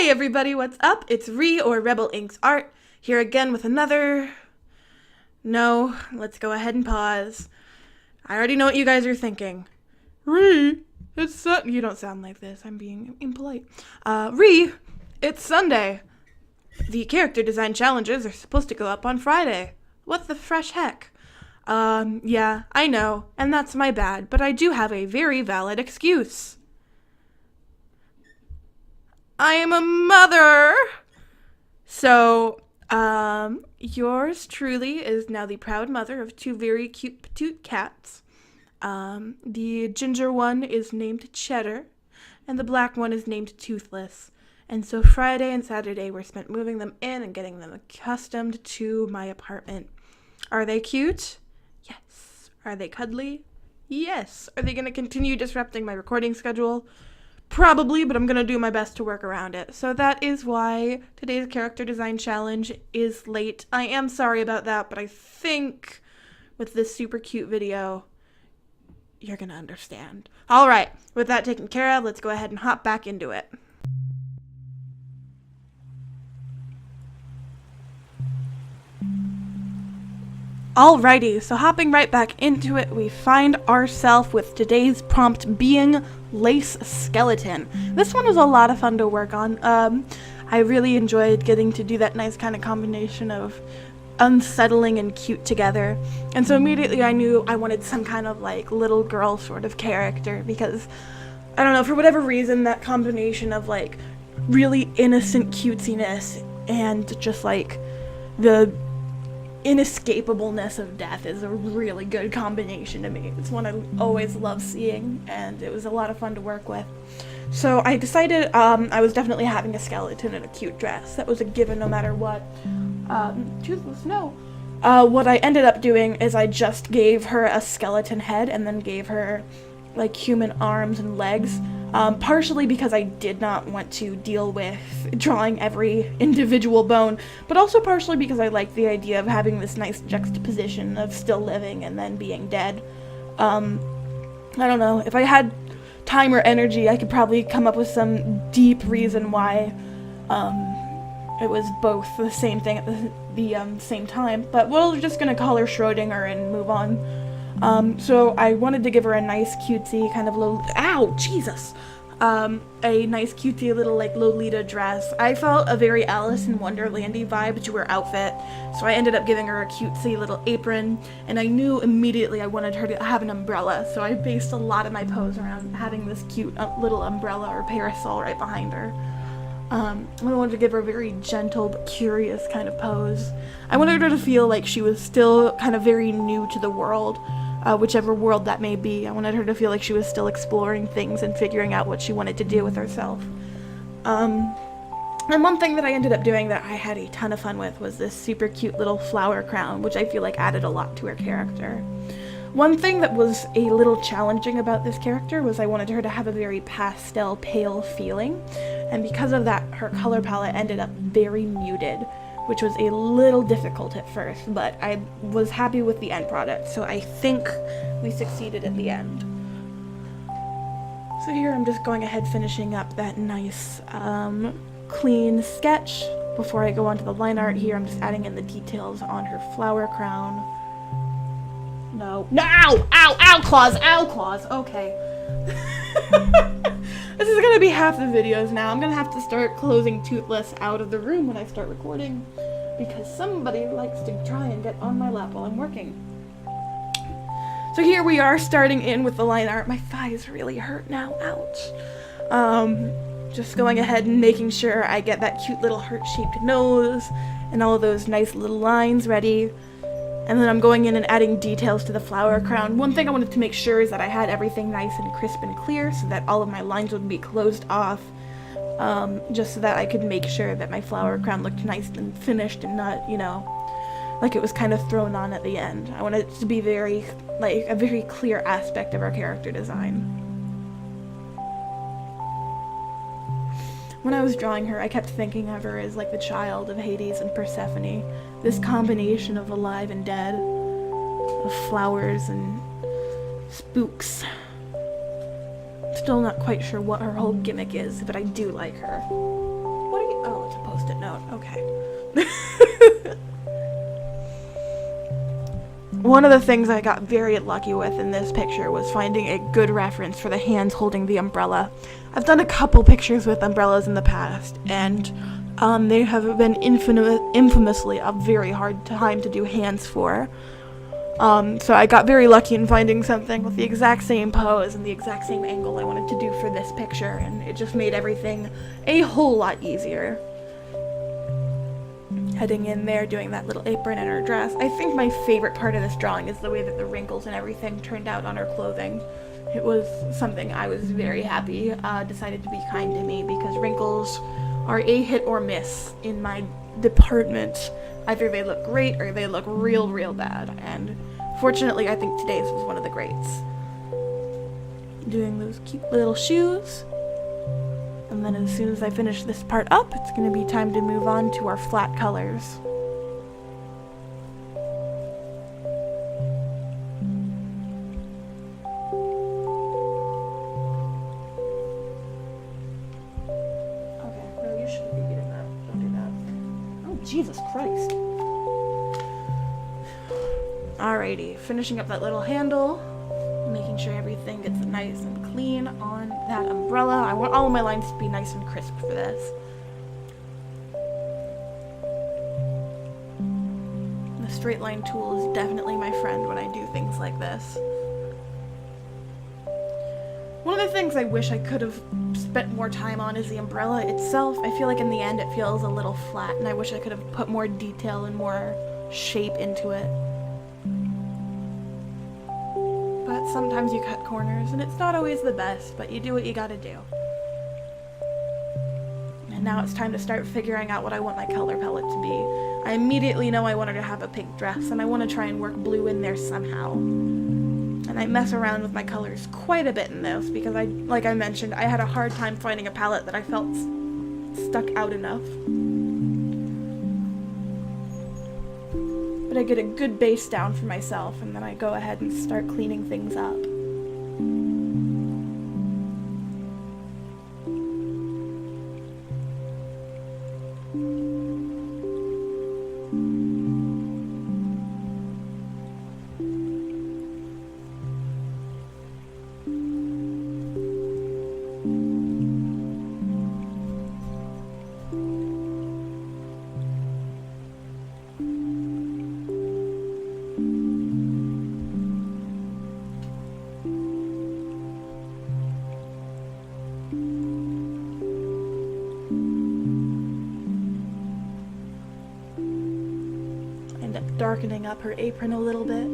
Hey everybody, what's up? It's Ree or Rebel Inks Art, here again with another... No, let's go ahead and pause. I already know what you guys are thinking. Ree, You don't sound like this, I'm being impolite. Ree, it's Sunday. The character design challenges are supposed to go up on Friday. What the fresh heck? Yeah, I know, and that's my bad, but I do have a very valid excuse. I am a mother! So, yours truly is now the proud mother of two very cute petite cats. The ginger one is named Cheddar, and the black one is named Toothless. And so Friday and Saturday were spent moving them in and getting them accustomed to my apartment. Are they cute? Yes. Are they cuddly? Yes. Are they going to continue disrupting my recording schedule? Probably, but I'm going to do my best to work around it. So that is why today's character design challenge is late. I am sorry about that, but I think with this super cute video, you're going to understand. All right, with that taken care of, let's go ahead and hop back into it. Alrighty, so hopping right back into it, we find ourselves with today's prompt being Lace Skeleton. This one was a lot of fun to work on. I really enjoyed getting to do that nice kind of combination of unsettling and cute together. And so immediately I knew I wanted some kind of like little girl sort of character because, I don't know, for whatever reason, that combination of like really innocent cutesiness and just like the inescapableness of death is a really good combination to me. It's one I always love seeing, and it was a lot of fun to work with. So I decided I was definitely having a skeleton in a cute dress. That was a given no matter what. Toothless, no. What I ended up doing is I just gave her a skeleton head and then gave her like human arms and legs. Partially because I did not want to deal with drawing every individual bone, but also partially because I like the idea of having this nice juxtaposition of still living and then being dead. I don't know, if I had time or energy, I could probably come up with some deep reason why it was both the same thing at the same time, but we're just gonna call her Schrodinger and move on. So I wanted to give her a nice cutesy kind of little, ow, Jesus, a nice cutesy little like Lolita dress. I felt a very Alice in Wonderlandy vibe to her outfit, so I ended up giving her a cutesy little apron, and I knew immediately I wanted her to have an umbrella, so I based a lot of my pose around having this cute little umbrella or parasol right behind her. I wanted to give her a very gentle but curious kind of pose. I wanted her to feel like she was still kind of very new to the world, whichever world that may be. I wanted her to feel like she was still exploring things and figuring out what she wanted to do with herself. And one thing that I ended up doing that I had a ton of fun with was this super cute little flower crown, which I feel like added a lot to her character. One thing that was a little challenging about this character was I wanted her to have a very pastel, pale feeling, and because of that, her color palette ended up very muted, which was a little difficult at first, but I was happy with the end product, so I think we succeeded at the end. So here I'm just going ahead finishing up that nice, clean sketch. Before I go on to the line art here, I'm just adding in the details on her flower crown. No, ow, ow, ow, claws, okay. This is gonna be half the videos now. I'm gonna have to start closing Toothless out of the room when I start recording, because somebody likes to try and get on my lap while I'm working. So here we are starting in with the line art. My thighs really hurt now, ouch. Just going ahead and making sure I get that cute little heart-shaped nose and all of those nice little lines ready. And then I'm going in and adding details to the flower crown. One thing I wanted to make sure is that I had everything nice and crisp and clear so that all of my lines would be closed off, just so that I could make sure that my flower crown looked nice and finished and not, you know, like it was kind of thrown on at the end. I wanted it to be very, like, a very clear aspect of our character design. When I was drawing her, I kept thinking of her as like the child of Hades and Persephone. This combination of alive and dead, of flowers and spooks. Still not quite sure what her whole gimmick is, but I do like her. What Oh, it's a post-it note. Okay. One of the things I got very lucky with in this picture was finding a good reference for the hands holding the umbrella. I've done a couple pictures with umbrellas in the past, and they have been infamously a very hard time to do hands for. So I got very lucky in finding something with the exact same pose and the exact same angle I wanted to do for this picture, and it just made everything a whole lot easier. Heading in there, doing that little apron and her dress. I think my favorite part of this drawing is the way that the wrinkles and everything turned out on her clothing. It was something I was very happy decided to be kind to me, because wrinkles are a hit or miss in my department. Either they look great or they look real bad, and fortunately I think today's was one of the greats. Doing those cute little shoes. And then as soon as I finish this part up, it's going to be time to move on to our flat colors. Okay, no, you shouldn't be eating that. Don't do that. Oh, Jesus Christ. Alrighty, finishing up that little handle. Making sure everything gets nice and clean on that umbrella. I want all of my lines to be nice and crisp for this. The straight line tool is definitely my friend when I do things like this. One of the things I wish I could have spent more time on is the umbrella itself. I feel like in the end it feels a little flat, and I wish I could have put more detail and more shape into it. But sometimes you cut corners, and it's not always the best, but you do what you gotta do. And now it's time to start figuring out what I want my color palette to be. I immediately know I want her to have a pink dress, and I want to try and work blue in there somehow. And I mess around with my colors quite a bit in this, because like I mentioned, I had a hard time finding a palette that I felt stuck out enough. But I get a good base down for myself, and then I go ahead and start cleaning things up. Darkening up her apron a little bit.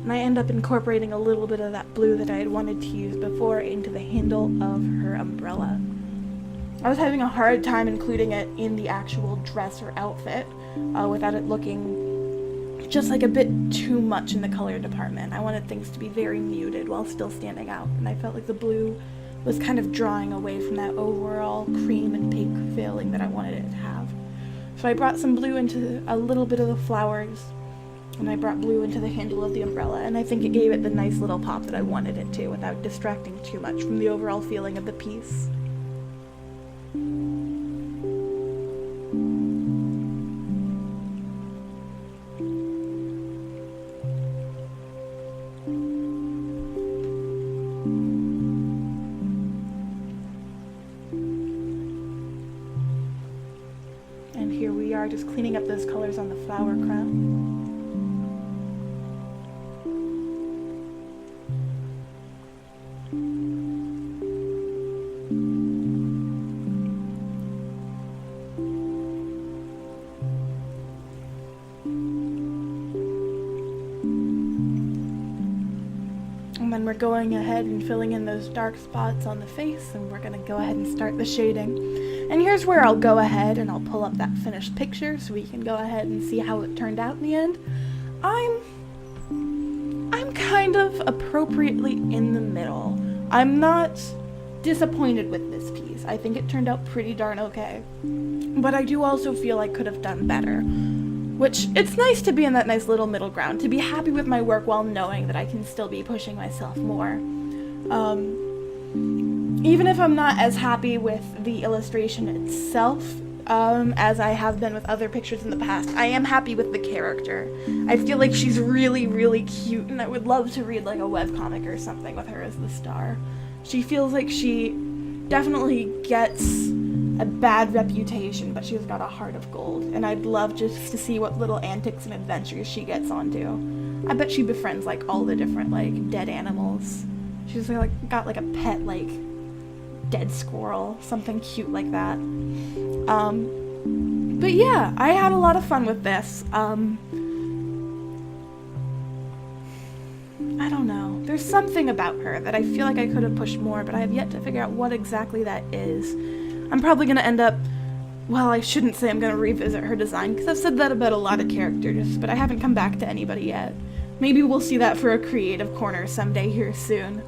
And I end up incorporating a little bit of that blue that I had wanted to use before into the handle of her umbrella. I was having a hard time including it in the actual dress or outfit without it looking just like a bit too much in the color department. I wanted things to be very muted while still standing out, and I felt like the blue was kind of drawing away from that overall cream and pink feeling that I wanted it to have. So I brought some blue into a little bit of the flowers, and I brought blue into the handle of the umbrella, and I think it gave it the nice little pop that I wanted it to without distracting too much from the overall feeling of the piece. And here we are, just cleaning up those colors on the flower crown. And then we're going ahead and filling in those dark spots on the face, and we're going to go ahead and start the shading. And here's where I'll go ahead and I'll pull up that finished picture so we can go ahead and see how it turned out in the end. I'm kind of appropriately in the middle. I'm not disappointed with this piece. I think it turned out pretty darn okay. but I do also feel I could have done better. Which, it's nice to be in that nice little middle ground, to be happy with my work while knowing that I can still be pushing myself more. Even if I'm not as happy with the illustration itself, as I have been with other pictures in the past, I am happy with the character. I feel like she's really, really cute, and I would love to read like a webcomic or something with her as the star. She feels like she definitely gets a bad reputation, but she's got a heart of gold, and I'd love just to see what little antics and adventures she gets onto. I bet she befriends like all the different like dead animals. She's like got like a pet like dead squirrel, something cute like that. But yeah, I had a lot of fun with this. I don't know. There's something about her that I feel like I could have pushed more, but I have yet to figure out what exactly that is. I'm probably going to end up, well, I shouldn't say I'm going to revisit her design, because I've said that about a lot of characters, but I haven't come back to anybody yet. Maybe we'll see that for a creative corner someday here soon.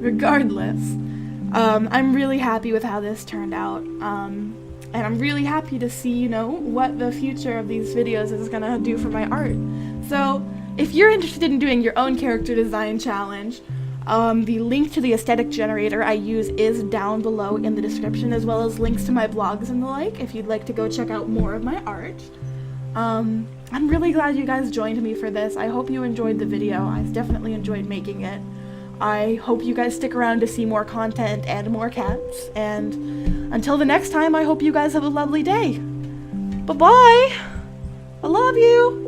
Regardless, I'm really happy with how this turned out, and I'm really happy to see, you know, what the future of these videos is going to do for my art. So, if you're interested in doing your own character design challenge, the link to the aesthetic generator I use is down below in the description, as well as links to my blogs and the like, if you'd like to go check out more of my art. I'm really glad you guys joined me for this. I hope you enjoyed the video. I definitely enjoyed making it. I hope you guys stick around to see more content and more cats, and until the next time, I hope you guys have a lovely day. Bye-bye! I love you!